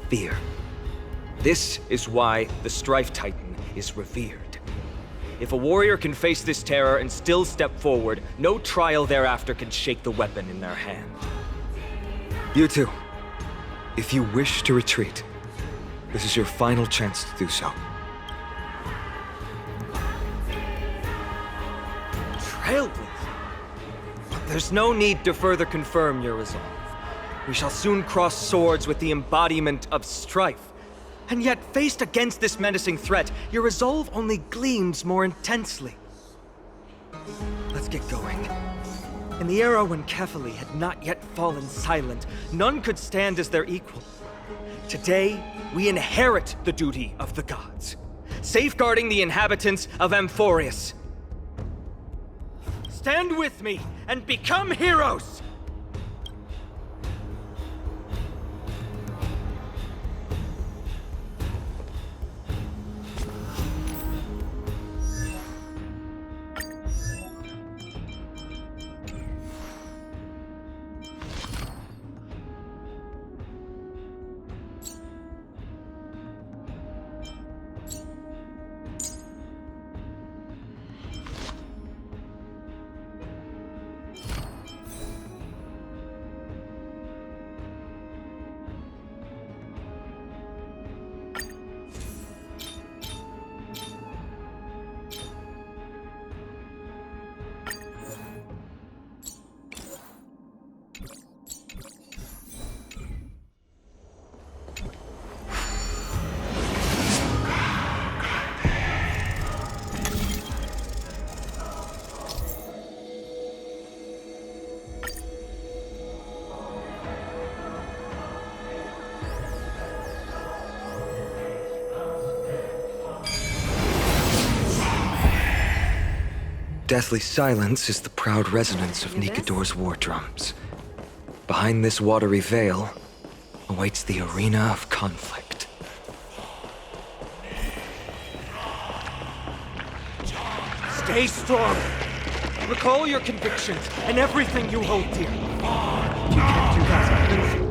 fear. This is why the Strife Titan is revered. If a warrior can face this terror and still step forward, no trial thereafter can shake the weapon in their hand. You two, if you wish to retreat, this is your final chance to do so. Trailblazer? There's no need to further confirm your resolve. We shall soon cross swords with the embodiment of strife. And yet, faced against this menacing threat, your resolve only gleams more intensely. Let's get going. In the era when Kefali had not yet fallen silent, none could stand as their equal. Today, we inherit the duty of the gods, safeguarding the inhabitants of Amphorius. Stand with me and become heroes! Deathly silence is the proud resonance of Nikador's war drums. Behind this watery veil awaits the arena of conflict. Stay strong! Recall your convictions and everything you hold dear. You can't do that.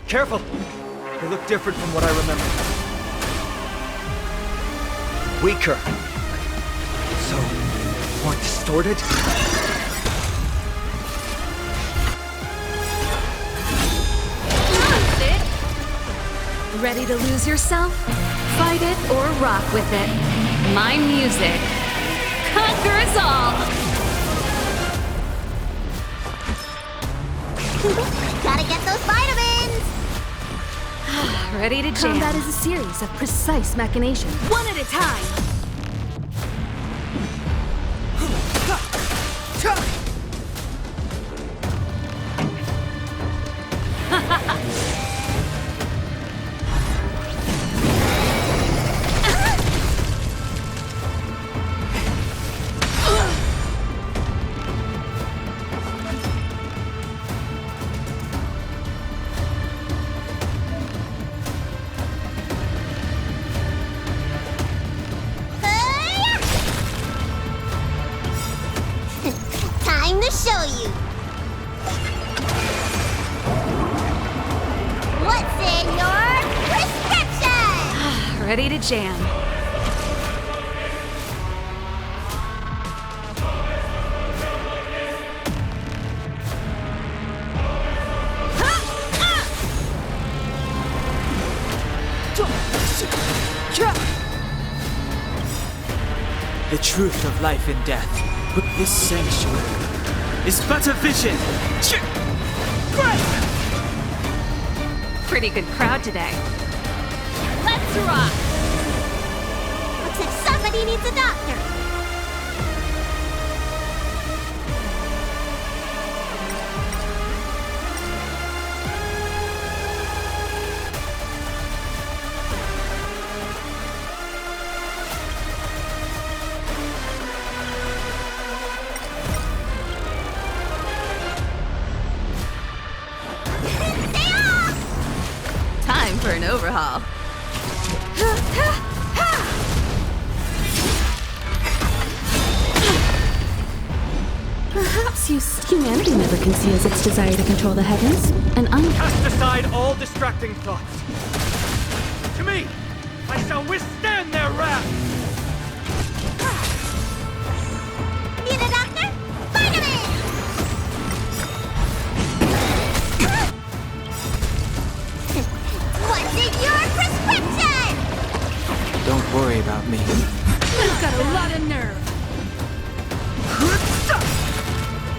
Careful! They look different from what I remember. Weaker. So, more distorted? Ready to lose yourself? Fight it or rock with it. My music conquers all! Gotta get those vitamins! Ready to jam. Combat is a series of precise machinations. One at a time! Time to show you! What's in your prescription? Ready to jam. The truth of life and death. But this sanctuary is but a vision. Pretty good crowd today. Let's rock! Looks like somebody needs a doctor. Humanity never conceals its desire to control the heavens, and Cast aside all distracting thoughts. To me, I shall withstand their wrath! Need a doctor? Vitamin! What's in your prescription? Don't worry about me. you've got a lot of nerve.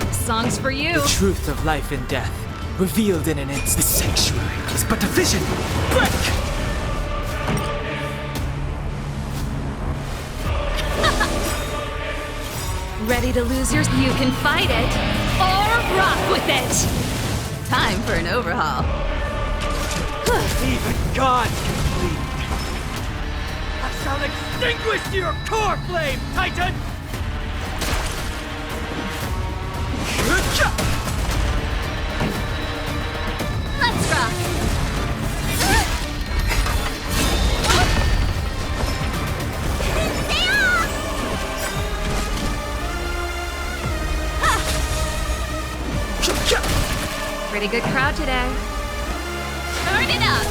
This song's for you. The truth of life and death, revealed in an instant. The sanctuary is but a vision. Break! Ready to lose your... You can fight it, or rock with it. Time for an overhaul. Even God can bleed. I shall extinguish your core flame, Titan! Let's rock. Stay off! Pretty good crowd today. Turn it up.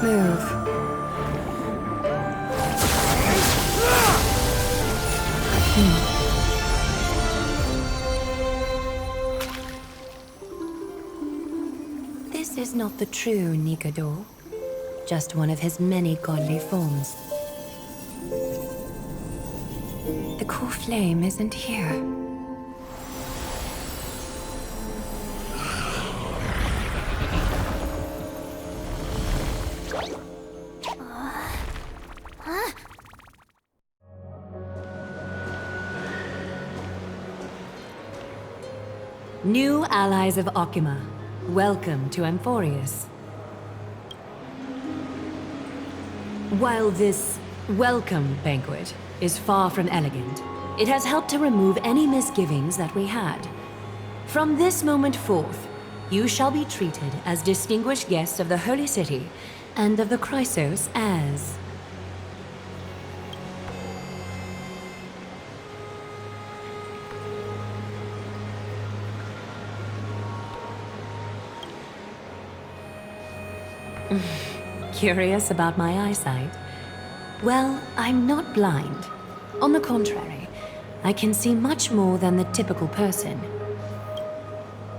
Move. This is not the true Nikador, just one of his many godly forms. The core flame isn't here. New allies of Okima, welcome to Amphorius. While this welcome banquet is far from elegant, it has helped to remove any misgivings that we had. From this moment forth, you shall be treated as distinguished guests of the Holy City and of the Chrysos as... Curious about my eyesight? Well, I'm not blind. On the contrary, I can see much more than the typical person.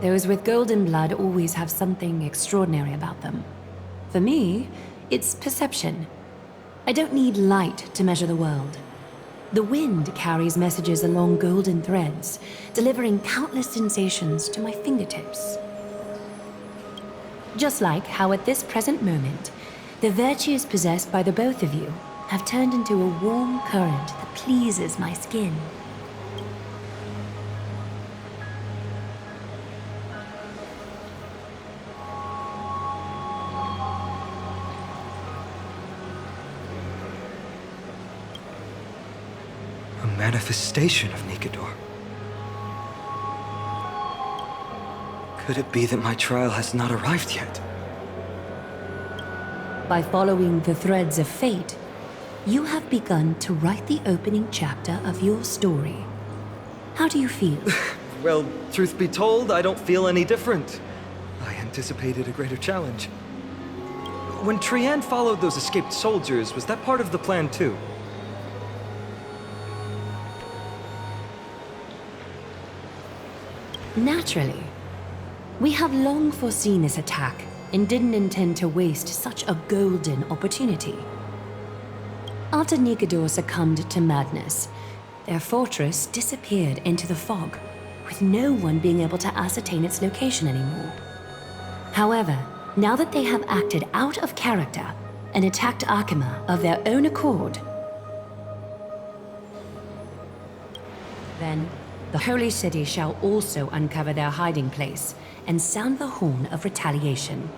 Those with golden blood always have something extraordinary about them. For me, it's perception. I don't need light to measure the world. The wind carries messages along golden threads, delivering countless sensations to my fingertips. Just like how at this present moment, the virtues possessed by the both of you have turned into a warm current that pleases my skin. A manifestation of Nikador. Could it be that my trial has not arrived yet? By following the threads of fate, you have begun to write the opening chapter of your story. How do you feel? Well, truth be told, I don't feel any different. I anticipated a greater challenge. When Trianne followed those escaped soldiers, was that part of the plan too? Naturally. We have long foreseen this attack and didn't intend to waste such a golden opportunity. After Nikador succumbed to madness, their fortress disappeared into the fog, with no one being able to ascertain its location anymore. However, now that they have acted out of character and attacked Akima of their own accord, then the Holy City shall also uncover their hiding place and sound the horn of retaliation.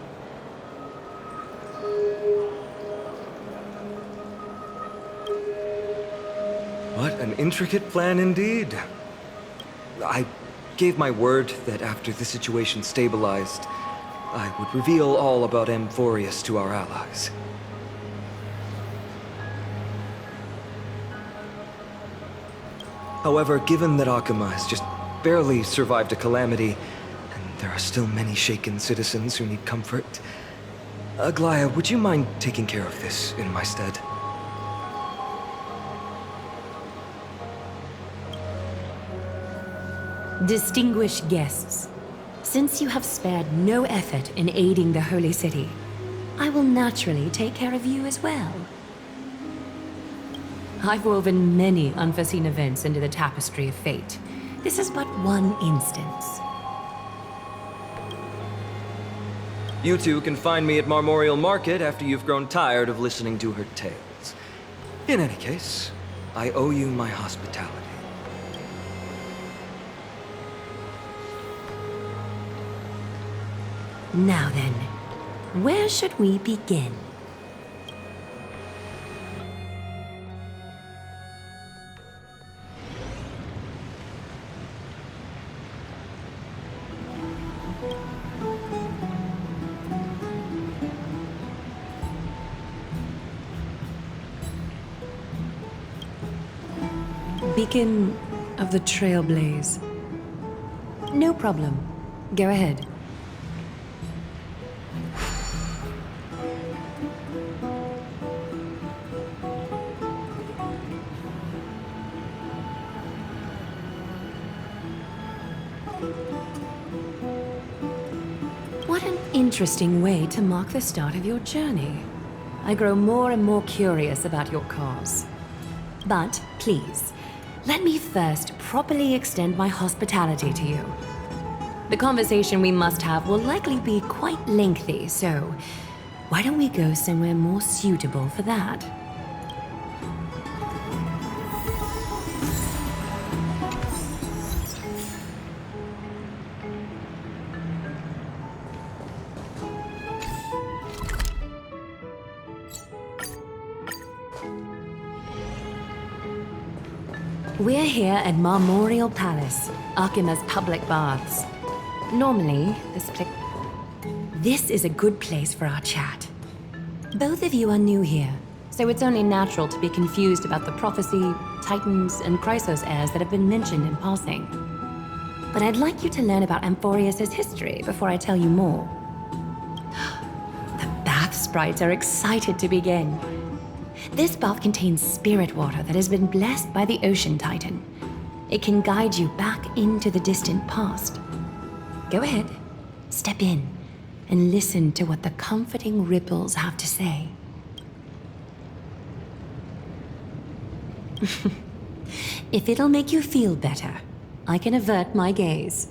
What an intricate plan indeed. I gave my word that after the situation stabilized, I would reveal all about Amphorius to our allies. However, given that Akuma has just barely survived a calamity, and there are still many shaken citizens who need comfort, Aglaya, would you mind taking care of this in my stead? Distinguished guests, since you have spared no effort in aiding the Holy City, I will naturally take care of you as well. I've woven many unforeseen events into the tapestry of fate. This is but one instance. You two can find me at Marmorial Market after you've grown tired of listening to her tales. In any case, I owe you my hospitality. Now then, where should we begin? Beacon of the Trailblaze. No problem. Go ahead. What an interesting way to mark the start of your journey. I grow more and more curious about your cause. But please, let me first properly extend my hospitality to you. The conversation we must have will likely be quite lengthy, so why don't we go somewhere more suitable for that? We're here at Marmorial Palace, Akima's public baths. Normally, this is a good place for our chat. Both of you are new here, so it's only natural to be confused about the prophecy, titans, and Chrysos heirs that have been mentioned in passing. But I'd like you to learn about Amphorius' history before I tell you more. The bath sprites are excited to begin. This bath contains spirit water that has been blessed by the Ocean Titan. It can guide you back into the distant past. Go ahead, step in, and listen to what the comforting ripples have to say. If it'll make you feel better, I can avert my gaze.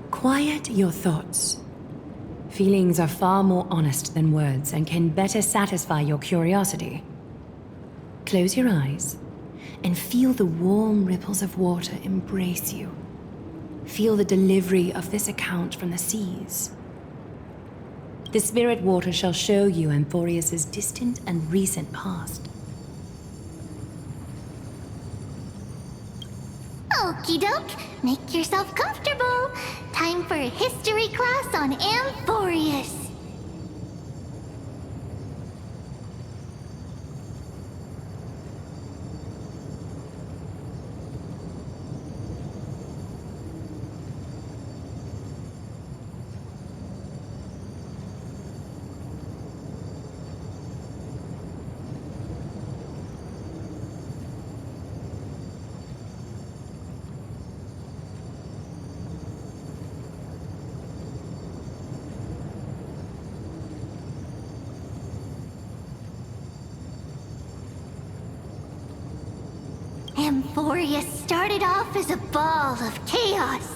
Quiet your thoughts. Feelings are far more honest than words and can better satisfy your curiosity. Close your eyes and feel the warm ripples of water embrace you. Feel the delivery of this account from the seas. The spirit water shall show you Amphorius' distant and recent past. Okie doke, make yourself comfortable. Time for a history class on Amphorius. Amphorius started off as a ball of chaos.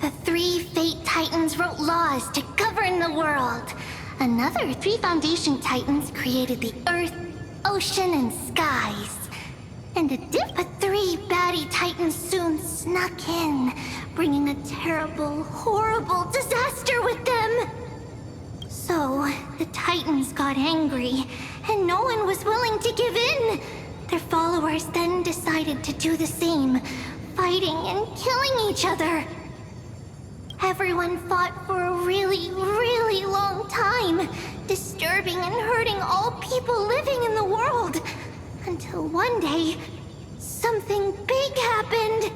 The three Fate Titans wrote laws to govern the world. Another three Foundation Titans created the earth, ocean, and skies. And a dip of three baddie Titans soon snuck in, bringing a terrible, horrible disaster with them. So, the Titans got angry, and no one was willing to give in. Their followers then decided to do the same, fighting and killing each other. Everyone fought for a really, really long time, disturbing and hurting all people living in the world. Until one day, something big happened.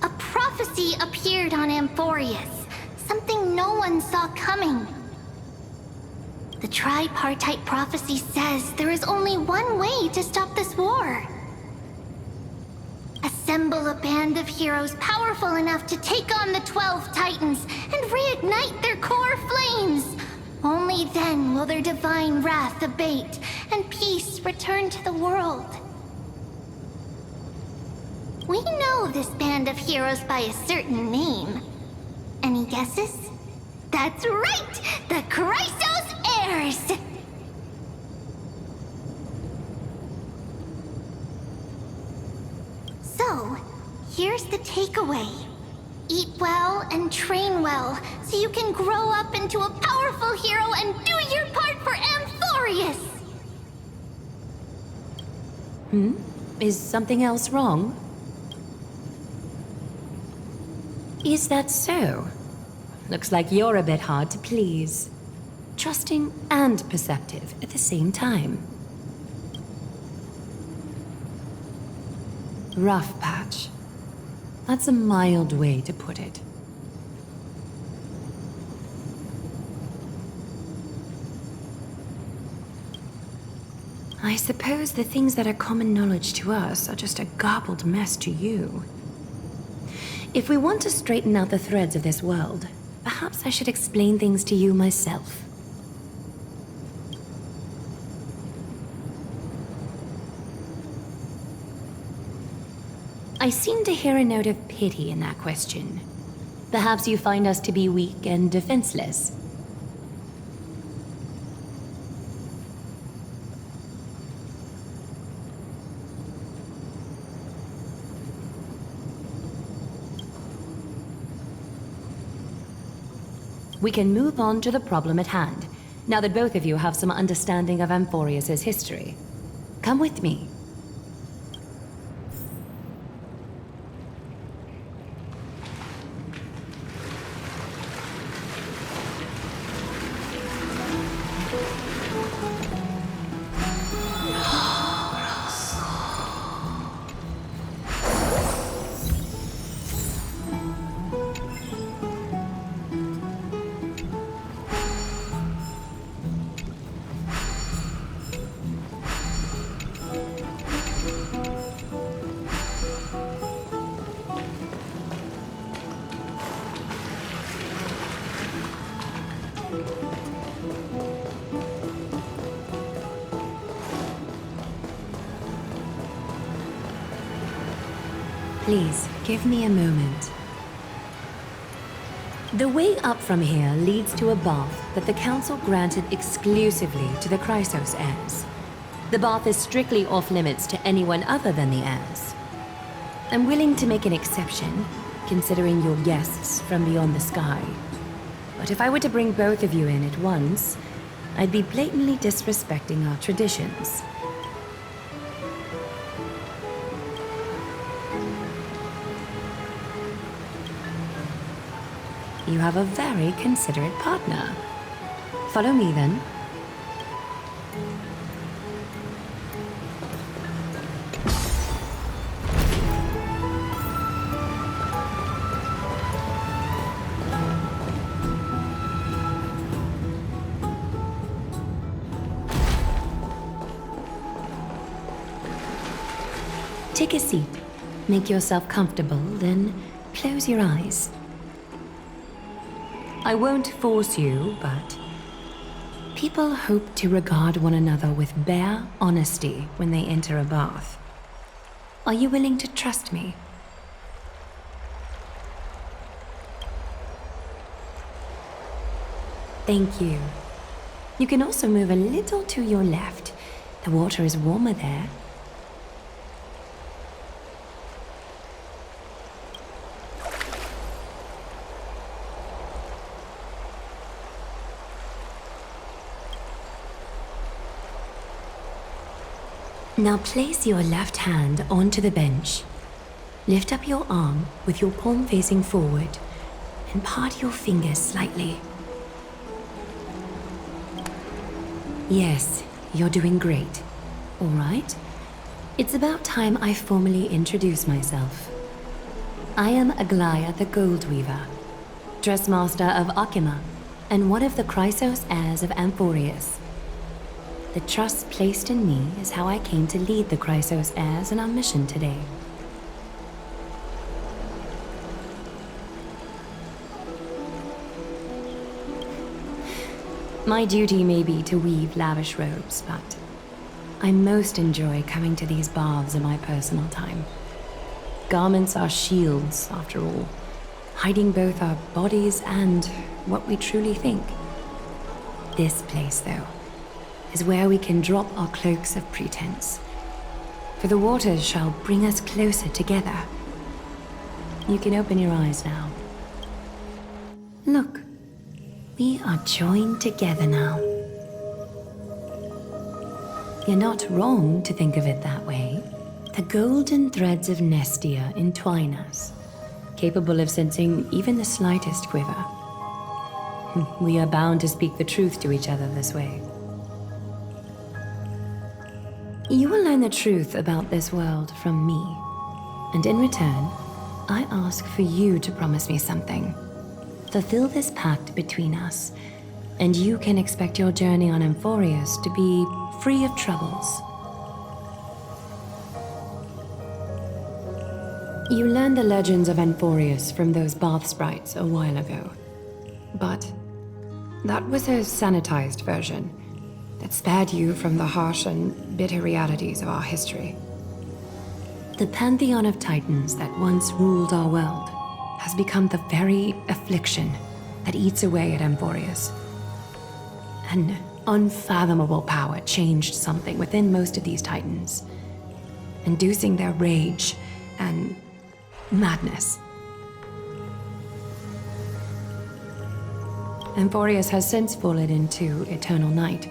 A prophecy appeared on Amphorius, something no one saw coming. The tripartite prophecy says there is only one way to stop this war. Assemble a band of heroes powerful enough to take on the 12 Titans and reignite their core flames. Only then will their divine wrath abate and peace return to the world. We know this band of heroes by a certain name. Any guesses? That's right! The Chrysos Heirs! So, here's the takeaway. Eat well and train well, so you can grow up into a powerful hero and do your part for Amphorius! Is something else wrong? Is that so? Looks like you're a bit hard to please. Trusting and perceptive at the same time. Rough patch. That's a mild way to put it. I suppose the things that are common knowledge to us are just a garbled mess to you. If we want to straighten out the threads of this world, perhaps I should explain things to you myself. I seem to hear a note of pity in that question. Perhaps you find us to be weak and defenseless. We can move on to the problem at hand, now that both of you have some understanding of Amphorius' history. Come with me. Please, give me a moment. The way up from here leads to a bath that the Council granted exclusively to the Chrysos heirs. The bath is strictly off-limits to anyone other than the heirs. I'm willing to make an exception, considering you're guests from beyond the sky. But if I were to bring both of you in at once, I'd be blatantly disrespecting our traditions. You have a very considerate partner. Follow me, then. Take a seat. Make yourself comfortable, then close your eyes. I won't force you, but people hope to regard one another with bare honesty when they enter a bath. Are you willing to trust me? Thank you. You can also move a little to your left. The water is warmer there. Now place your left hand onto the bench. Lift up your arm with your palm facing forward and part your fingers slightly. Yes, you're doing great. All right. It's about time I formally introduce myself. I am Aglaya the Gold Weaver, Dressmaster of Akima, and one of the Chrysos heirs of Amphorius. The trust placed in me is how I came to lead the Chrysos heirs in our mission today. My duty may be to weave lavish robes, but I most enjoy coming to these baths in my personal time. Garments are shields, after all, hiding both our bodies and what we truly think. This place, though, is where we can drop our cloaks of pretense, for the waters shall bring us closer together. You can open your eyes now. Look. We are joined together now. You're not wrong to think of it that way. The golden threads of Nestia entwine us, capable of sensing even the slightest quiver. We are bound to speak the truth to each other this way. You will learn the truth about this world from me, and in return, I ask for you to promise me something. Fulfill this pact between us, and you can expect your journey on Amphorius to be free of troubles. You learned the legends of Amphorius from those bath sprites a while ago. But that was a sanitized version that spared you from the harsh and bitter realities of our history. The pantheon of titans that once ruled our world has become the very affliction that eats away at Amphorius. An unfathomable power changed something within most of these titans, inducing their rage and madness. Amphorius has since fallen into eternal night,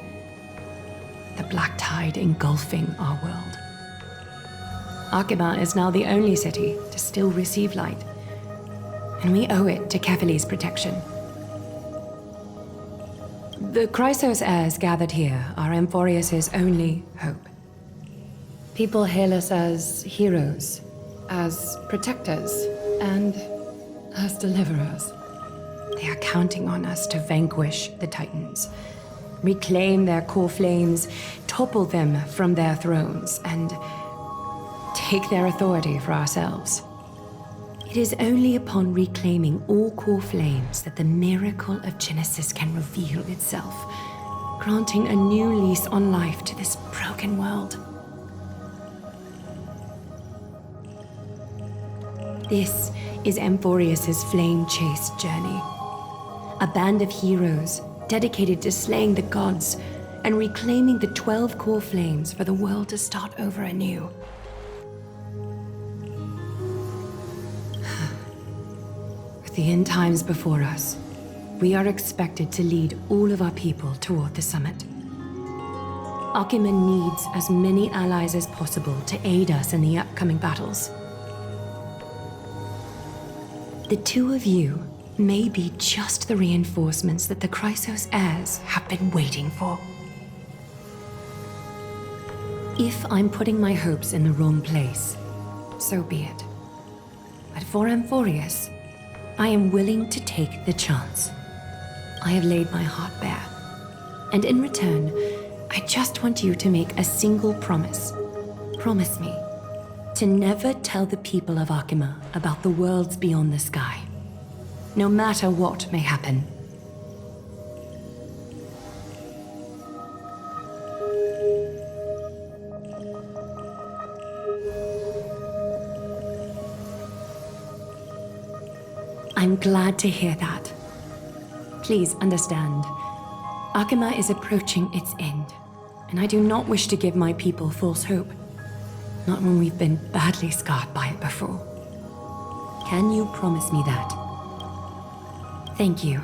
the black tide engulfing our world. Akima is now the only city to still receive light, and we owe it to Kefali's protection. The Chrysos heirs gathered here are Amphorius' only hope. People hail us as heroes, as protectors, and as deliverers. They are counting on us to vanquish the Titans, reclaim their core flames, topple them from their thrones, and take their authority for ourselves. It is only upon reclaiming all core flames that the miracle of Genesis can reveal itself, granting a new lease on life to this broken world. This is Amphorius' flame-chased journey. A band of heroes dedicated to slaying the gods and reclaiming the 12 core flames for the world to start over anew. With the end times before us, we are expected to lead all of our people toward the summit. Akima needs as many allies as possible to aid us in the upcoming battles. The two of you may be just the reinforcements that the Chrysos heirs have been waiting for. If I'm putting my hopes in the wrong place, so be it. But for Amphorius, I am willing to take the chance. I have laid my heart bare, and in return, I just want you to make a single promise. Promise me to never tell the people of Akima about the worlds beyond the sky, no matter what may happen. I'm glad to hear that. Please understand, Akima is approaching its end, and I do not wish to give my people false hope. Not when we've been badly scarred by it before. Can you promise me that? Thank you.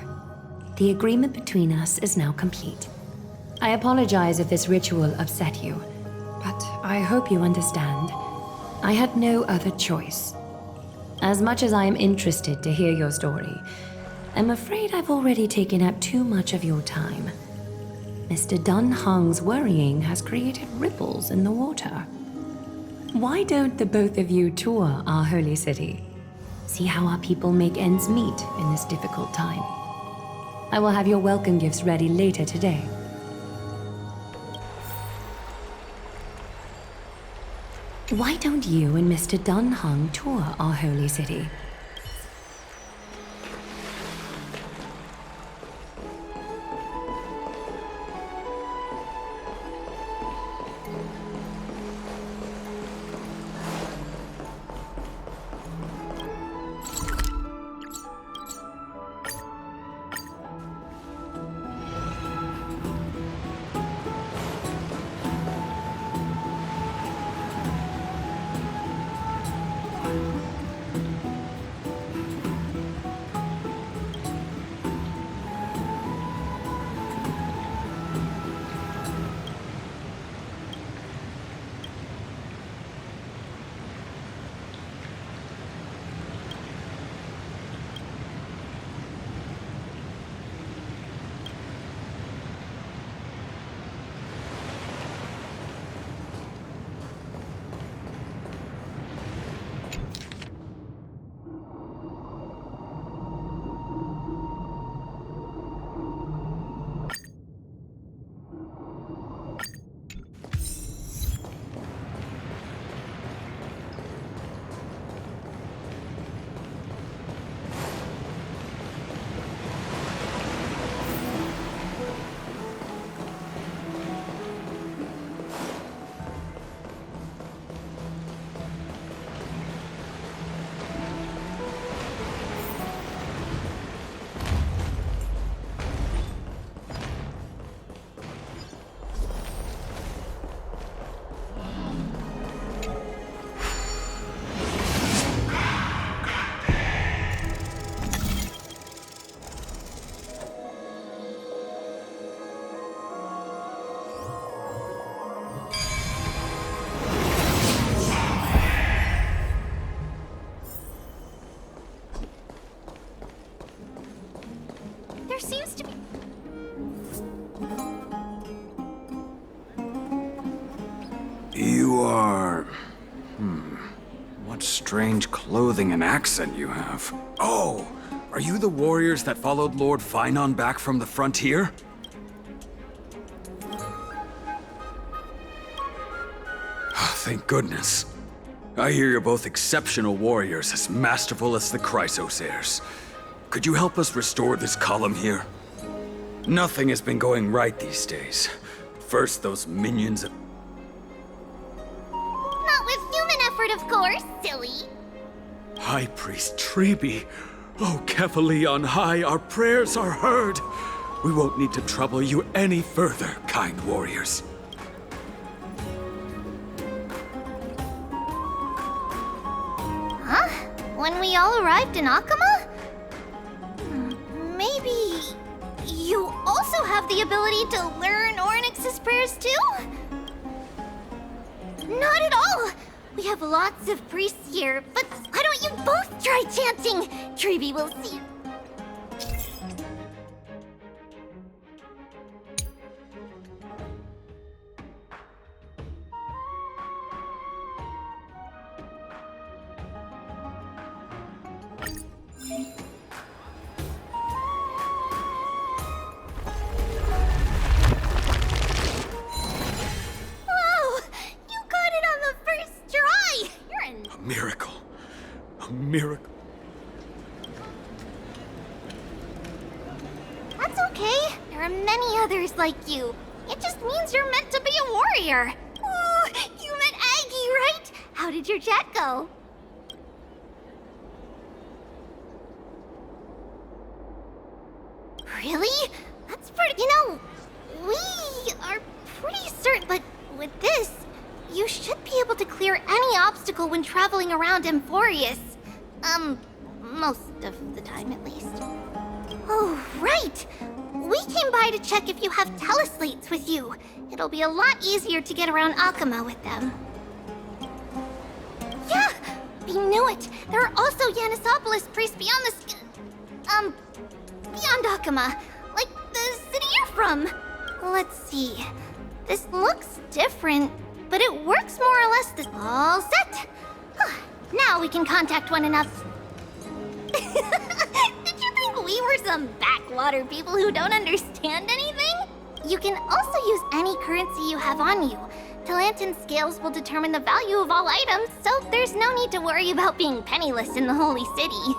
The agreement between us is now complete. I apologize if this ritual upset you, But I hope you understand. I had no other choice. As much as I am interested to hear your story, I'm afraid I've already taken up too much of your time. Mr. Dun Hong's worrying has created ripples in the water. Why don't the both of you tour our holy city? See how our people make ends meet in this difficult time. I will have your welcome gifts ready later today. Why don't you and Mr. Dun Hong tour our holy city? Seems to be... You are... What strange clothing and accent you have. Oh, are you the warriors that followed Lord Finon back from the frontier? Thank goodness. I hear you're both exceptional warriors, as masterful as the Chrysosairs. Could you help us restore this column here? Nothing has been going right these days. First, those minions... Not with human effort, of course, silly. High Priest Treeby. Oh, Kefali on high, our prayers are heard. We won't need to trouble you any further, kind warriors. Huh? When we all arrived in Akama? Maybe... you also have the ability to learn Ornyx's prayers too? Not at all! We have lots of priests here, but why don't you both try chanting? Treeby will see. Miracle. That's okay. There are many others like you. It just means you're meant to be a warrior. Oh, you met Aggie, right? How did your chat go? Really? That's pretty... You know, we are pretty certain, but with this, you should be able to clear any obstacle when traveling around Emphorius. Most of the time, at least. Oh, right! We came by to check if you have teleslates with you. It'll be a lot easier to get around Akama with them. Yeah! We knew it! There are also Yanisopolis priests beyond beyond Akama. Like the city you're from. Let's see. This looks different, but it works more or less all set! Now we can contact one another. Did you think we were some backwater people who don't understand anything? You can also use any currency you have on you. Talantan scales will determine the value of all items, so there's no need to worry about being penniless in the Holy City.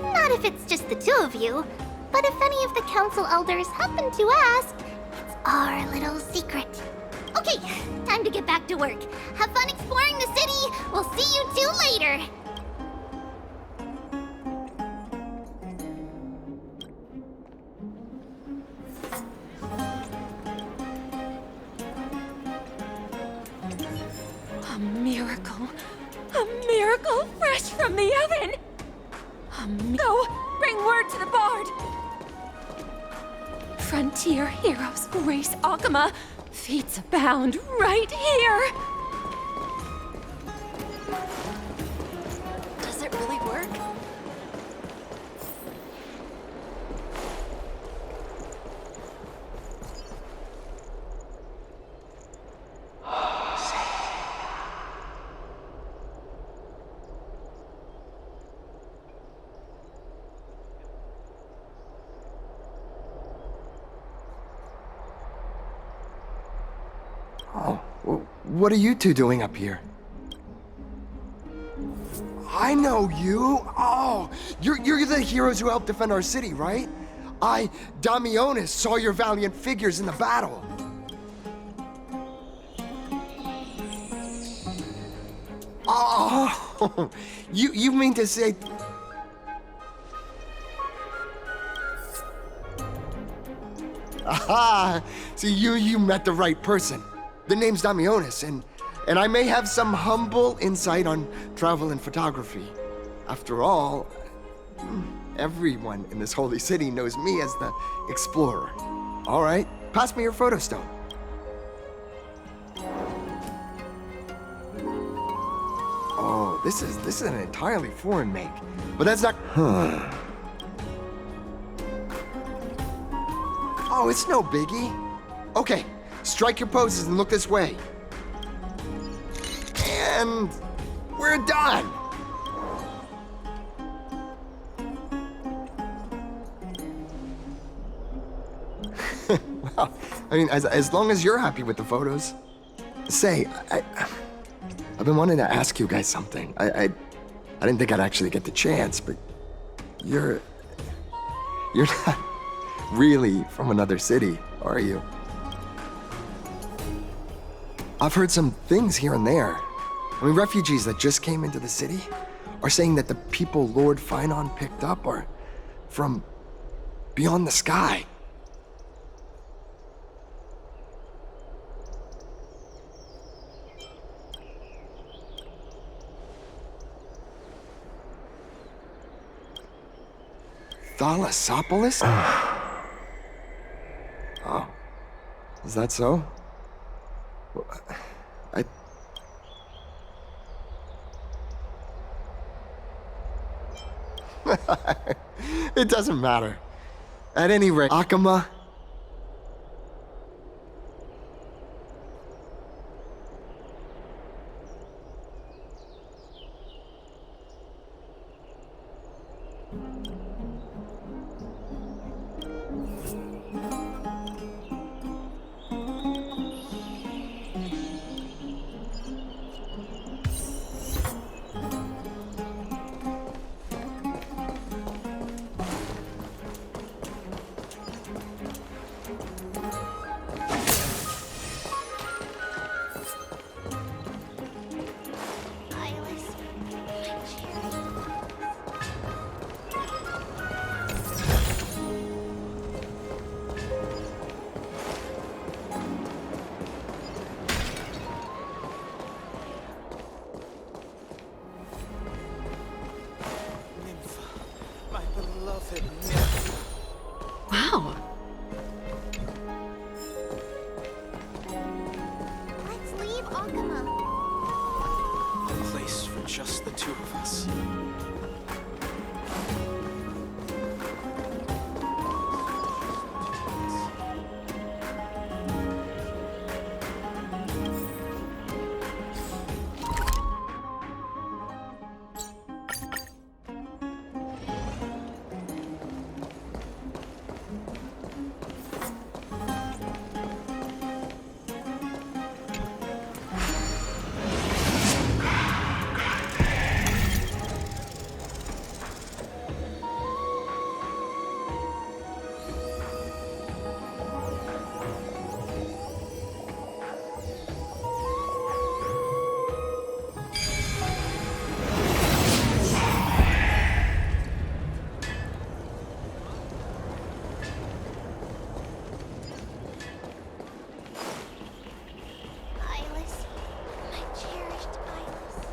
Not if it's just the two of you, but if any of the council elders happen to ask, it's our little secret. Okay, time to get back to work. Have fun exploring the city. We'll see you two later. A miracle. A miracle fresh from the oven. Go, bring word to the bard. Frontier heroes grace Akama. Feats abound right here! Does it really work? Oh, what are you two doing up here? I know you! Oh, you're the heroes who helped defend our city, right? Damionis, saw your valiant figures in the battle. Oh, you mean to say... Aha! See, you met the right person. The name's Damionis, and I may have some humble insight on travel and photography. After all, everyone in this holy city knows me as the explorer. All right, pass me your photo stone. Oh, this is an entirely foreign make, but that's not. Oh, it's no biggie. Okay, strike your poses and look this way. And we're done. Well, I mean, as long as you're happy with the photos. Say, I've been wanting to ask you guys something. I didn't think I'd actually get the chance, but you're not really from another city, are you? I've heard some things here and there. I mean, refugees that just came into the city are saying that the people Lord Finon picked up are from beyond the sky. Thalassopolis? Oh. Is that so? It doesn't matter. At any rate, Akama... A place for just the two of us. Eyeless, my cherished Eyeless.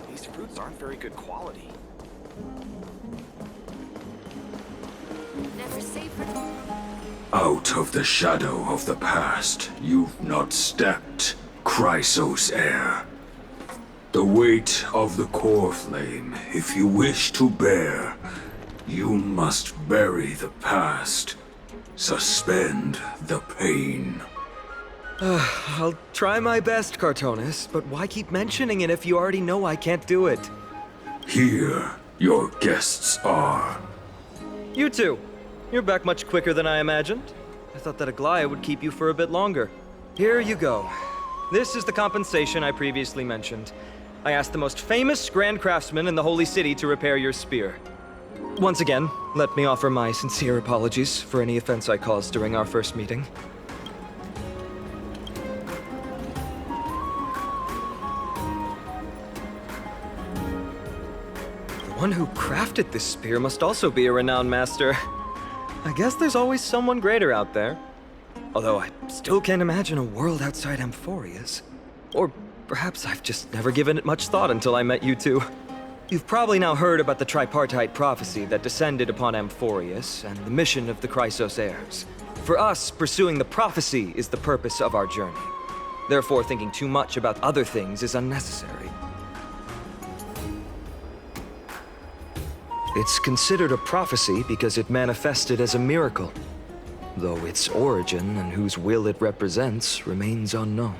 These fruits aren't very good quality. Never safe for... Out of the shadow of the past, you've not stepped, Chrysos heir. The weight of the core flame, if you wish to bear, you must bury the past. Suspend the pain. I'll try my best, Cartonis, but why keep mentioning it if you already know I can't do it? Here, your guests are. You two. You're back much quicker than I imagined. I thought that Aglaya would keep you for a bit longer. Here you go. This is the compensation I previously mentioned. I asked the most famous Grand Craftsman in the Holy City to repair your spear. Once again, let me offer my sincere apologies for any offense I caused during our first meeting. The one who crafted this spear must also be a renowned master. I guess there's always someone greater out there. Although I still can't imagine a world outside Amphoria's. Or perhaps I've just never given it much thought until I met you two. You've probably now heard about the tripartite prophecy that descended upon Amphorius and the mission of the Chrysos heirs. For us, pursuing the prophecy is the purpose of our journey. Therefore, thinking too much about other things is unnecessary. It's considered a prophecy because it manifested as a miracle, though its origin and whose will it represents remains unknown.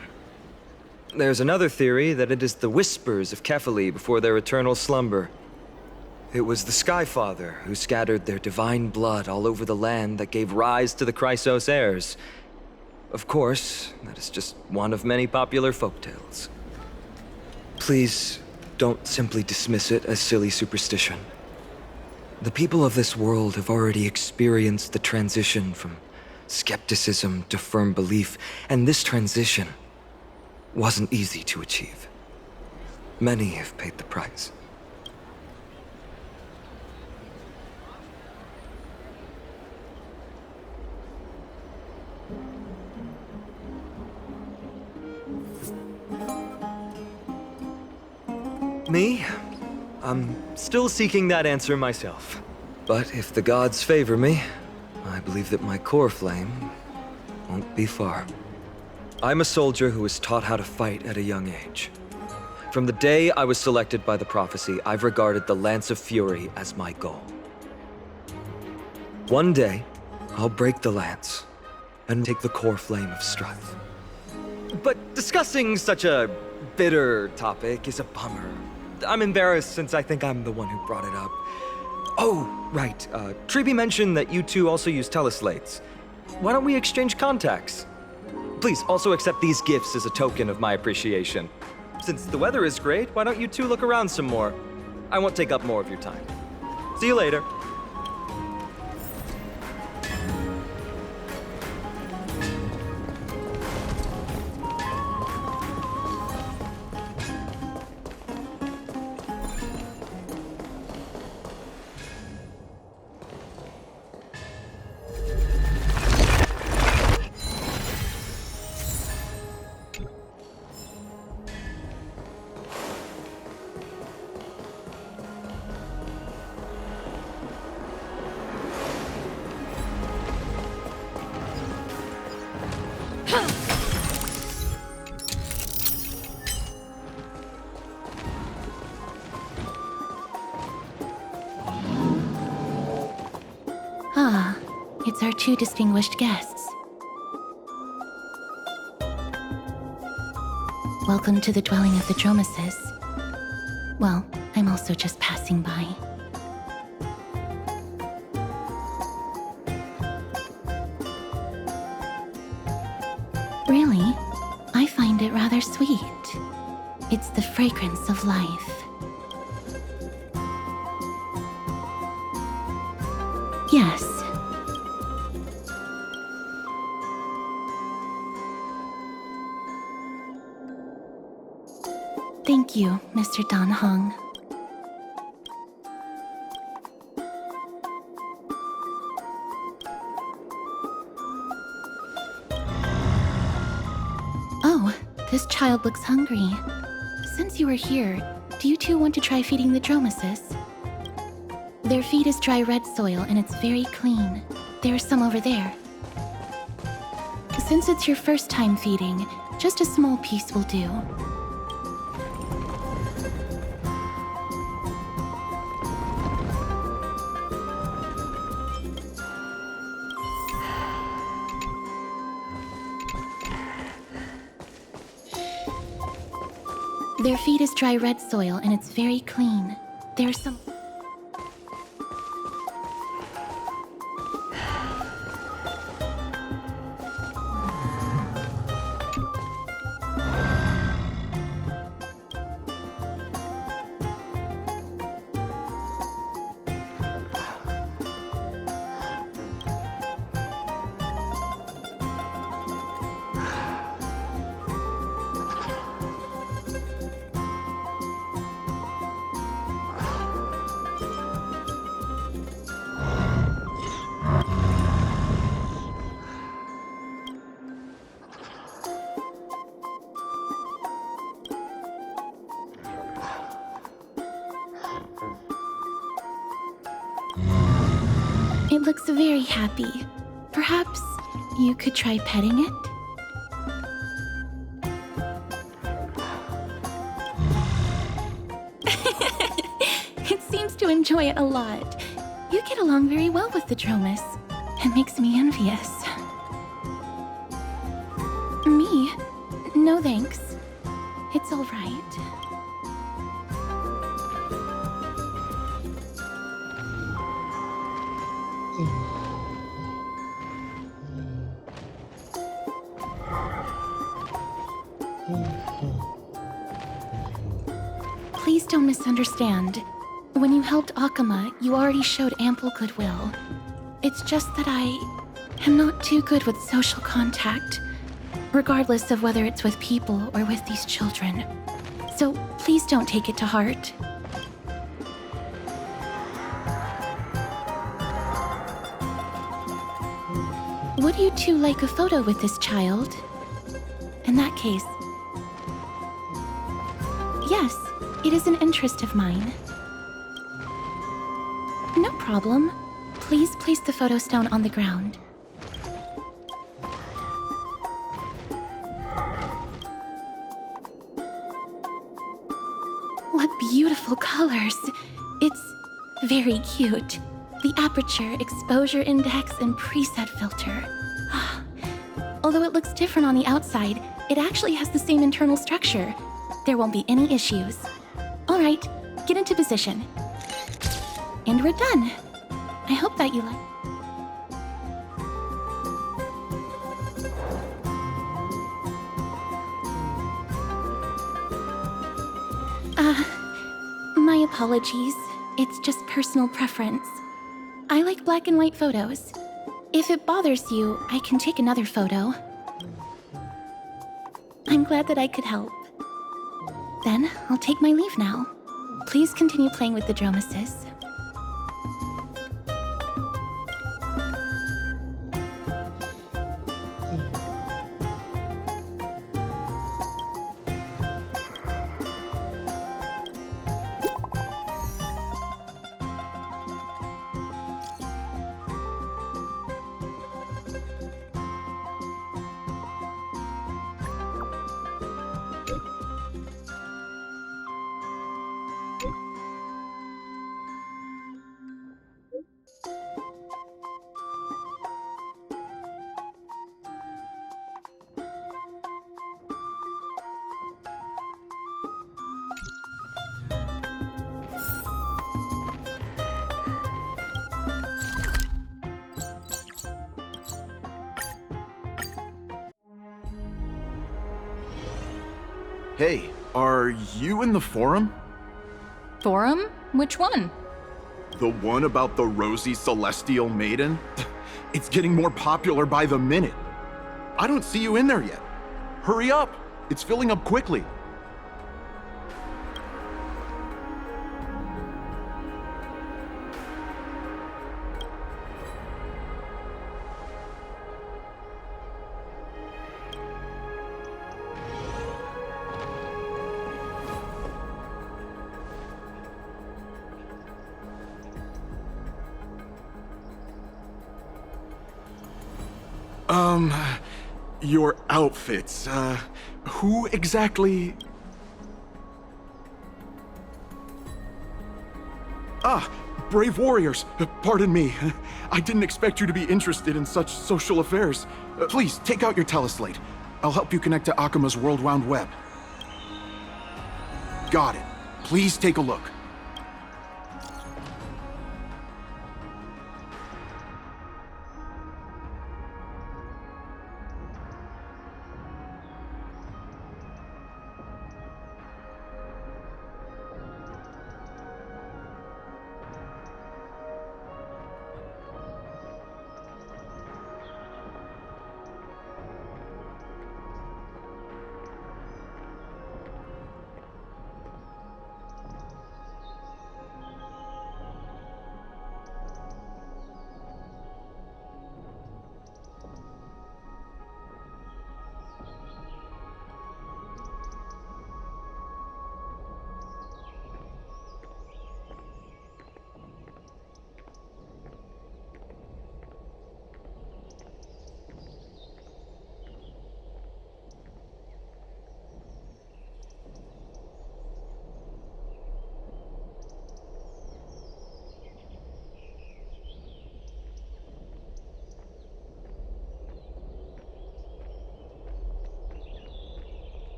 There's another theory that it is the whispers of Kefali before their eternal slumber. It was the Skyfather who scattered their divine blood all over the land that gave rise to the Chrysos heirs. Of course, that is just one of many popular folktales. Please, don't simply dismiss it as silly superstition. The people of this world have already experienced the transition from skepticism to firm belief, and this transition wasn't easy to achieve. Many have paid the price. Me? I'm still seeking that answer myself. But if the gods favor me, I believe that my core flame won't be far. I'm a soldier who was taught how to fight at a young age. From the day I was selected by the prophecy, I've regarded the Lance of Fury as my goal. One day, I'll break the lance and take the core flame of strife. But discussing such a bitter topic is a bummer. I'm embarrassed since I think I'm the one who brought it up. Oh, right. Treeby mentioned that you two also use teleslates. Why don't we exchange contacts? Please also accept these gifts as a token of my appreciation. Since the weather is great, why don't you two look around some more? I won't take up more of your time. See you later. Ah, it's our two distinguished guests. Welcome to the dwelling of the Dromeses. Well, I'm also just passing by. Really? I find it rather sweet. It's the fragrance of life. Yes. Thank you, Mr. Dan Hong. Oh, this child looks hungry. Since you are here, do you two want to try feeding the Dromeses? Their feed is dry red soil and it's very clean. There's some over there. Since it's your first time feeding, just a small piece will do. Their feed is dry red soil and it's very clean. There's some... It looks very happy. Perhaps you could try petting it? It seems to enjoy it a lot. You get along very well with the Dromus. It makes me envious. Me? No thanks. It's all right. Please don't misunderstand. When you helped Akama, you already showed ample goodwill. It's just that I am not too good with social contact, regardless of whether it's with people or with these children. So please don't take it to heart. Would you two like a photo with this child? In that case, yes, it is an interest of mine. No problem. Please place the photo stone on the ground. What beautiful colors! It's very cute. The aperture, exposure index, and preset filter. Although it looks different on the outside, it actually has the same internal structure. There won't be any issues. All right, get into position. And we're done. I hope that you like. My apologies. It's just personal preference. I like black and white photos. If it bothers you, I can take another photo. I'm glad that I could help. Then, I'll take my leave now. Please continue playing with the Dromuses. Hey, are you in the forum? Forum? Which one? The one about the rosy celestial maiden? It's getting more popular by the minute. I don't see you in there yet. Hurry up! It's filling up quickly. Your outfits, who exactly? Ah, brave warriors, pardon me. I didn't expect you to be interested in such social affairs. Please, take out your teleslate. I'll help you connect to Akama's World Round Web. Got it. Please take a look.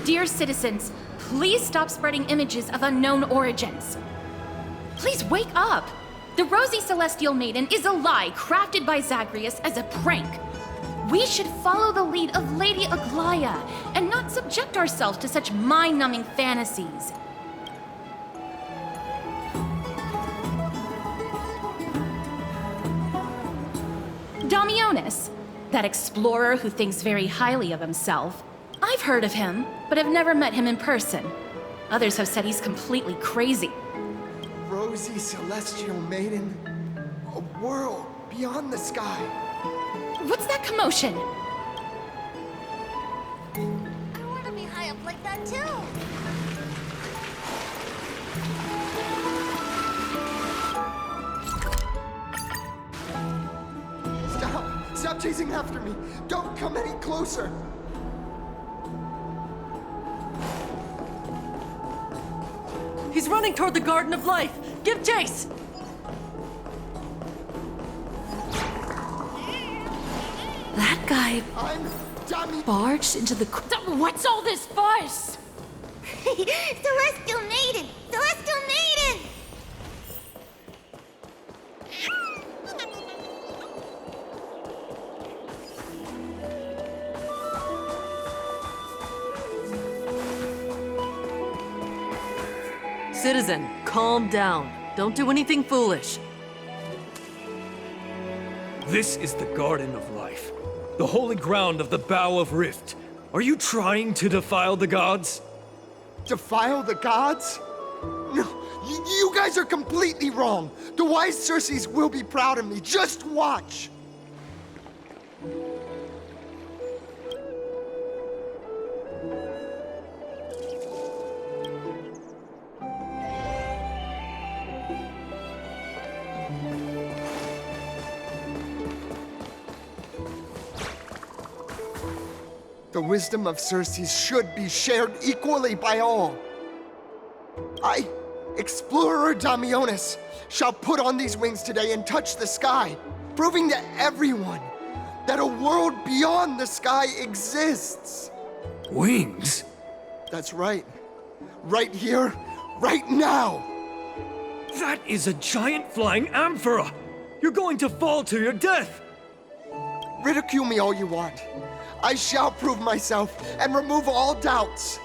Dear citizens, please stop spreading images of unknown origins. Please wake up! The Rosy Celestial Maiden is a lie crafted by Zagreus as a prank. We should follow the lead of Lady Aglaya and not subject ourselves to such mind-numbing fantasies. Damionis, that explorer who thinks very highly of himself. I've heard of him, but have never met him in person. Others have said he's completely crazy. Rosy Celestial Maiden, a world beyond the sky. What's that commotion? I want to be high up like that too. Stop! Stop chasing after me! Don't come any closer! He's running toward the Garden of Life! Give chase! That guy I'm Dummy. barged into the... What's all this fuss? Celestial Maiden! Celestial Maiden! Citizen, calm down. Don't do anything foolish. This is the Garden of Life, the holy ground of the Bow of Rift. Are you trying to defile the gods? Defile the gods? No, you guys are completely wrong. The wise Circes will be proud of me. Just watch. The wisdom of Circes should be shared equally by all. I, Explorer Damionis, shall put on these wings today and touch the sky, proving to everyone that a world beyond the sky exists. Wings? That's right. Right here, right now. That is a giant flying amphora! You're going to fall to your death! Ridicule me all you want. I shall prove myself and remove all doubts.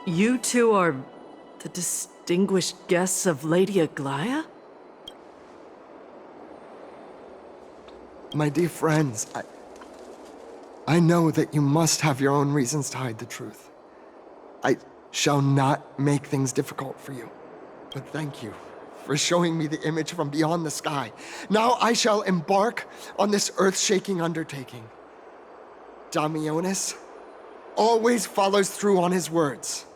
You two are the distinguished guests of Lady Aglaya? My dear friends, I know that you must have your own reasons to hide the truth. I shall not make things difficult for you. But thank you for showing me the image from beyond the sky. Now I shall embark on this earth-shaking undertaking. Damionis always follows through on his words.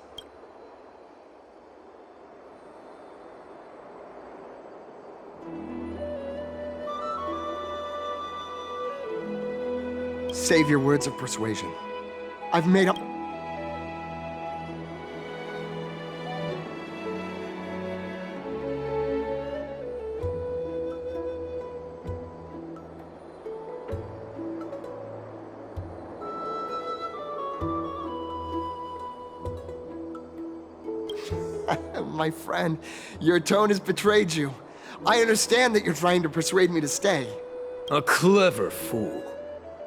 Save your words of persuasion. I've made up... My friend, your tone has betrayed you. I understand that you're trying to persuade me to stay. A clever fool.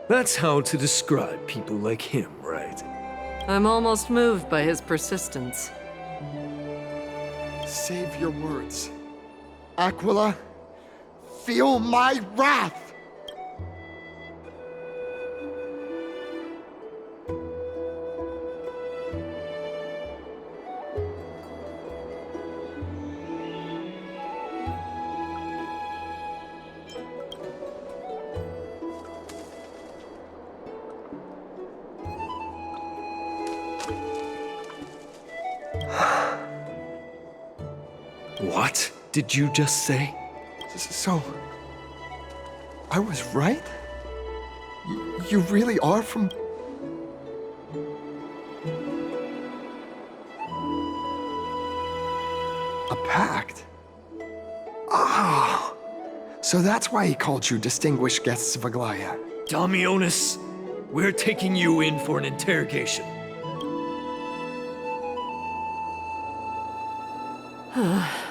That's how to describe people like him, right? I'm almost moved by his persistence. Save your words. Aquila, feel my wrath! What did you just say? So, I was right? You really are from... A pact? Ah! So that's why he called you distinguished guests of Aglaya. Damionis, we're taking you in for an interrogation.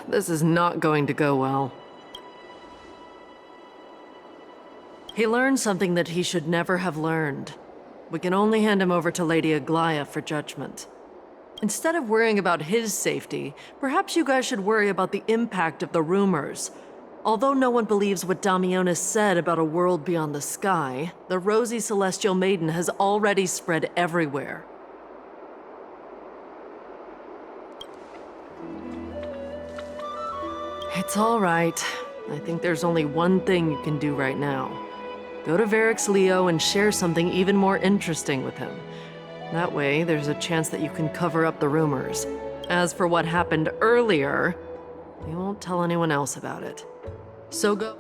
This is not going to go well. He learned something that he should never have learned. We can only hand him over to Lady Aglaya for judgment. Instead of worrying about his safety, perhaps you guys should worry about the impact of the rumors. Although no one believes what Damionis said about a world beyond the sky, the rosy celestial maiden has already spread everywhere. It's all right. I think there's only one thing you can do right now. Go to Varix Leo and share something even more interesting with him. That way, there's a chance that you can cover up the rumors. As for what happened earlier, we won't tell anyone else about it. So go.